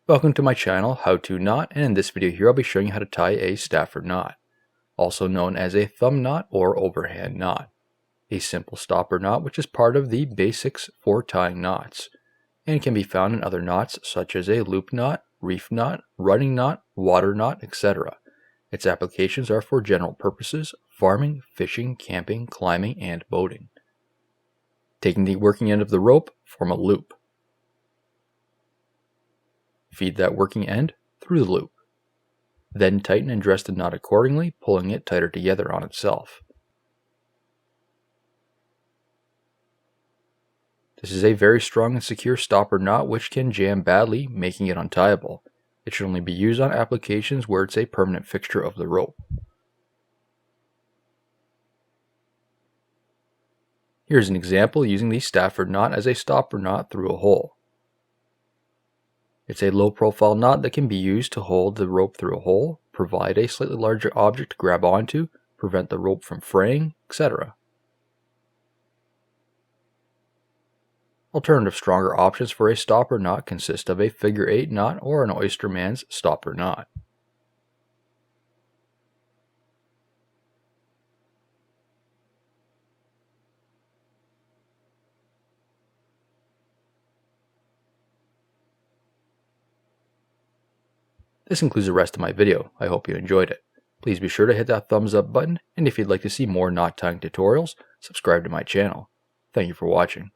Welcome to my channel, How To Knot, and in this video here I'll be showing you how to tie a Stafford knot, also known as a thumb knot or overhand knot. A simple stopper knot which is part of the basics for tying knots, and can be found in other knots such as a loop knot, reef knot, running knot, water knot, etc. Its applications are for general purposes, farming, fishing, camping, climbing, and boating. Taking the working end of the rope, form a loop. Feed that working end through the loop. Then tighten and dress the knot accordingly, pulling it tighter together on itself. This is a very strong and secure stopper knot which can jam badly, making it untieable. It should only be used on applications where it's a permanent fixture of the rope. Here's an example using the Stafford knot as a stopper knot through a hole. It's a low-profile knot that can be used to hold the rope through a hole, provide a slightly larger object to grab onto, prevent the rope from fraying, etc. Alternative stronger options for a stopper knot consist of a figure 8 knot or an oysterman's stopper knot. This concludes the rest of my video. I hope you enjoyed it. Please be sure to hit that thumbs up button, and if you'd like to see more knot tying tutorials, subscribe to my channel. Thank you for watching.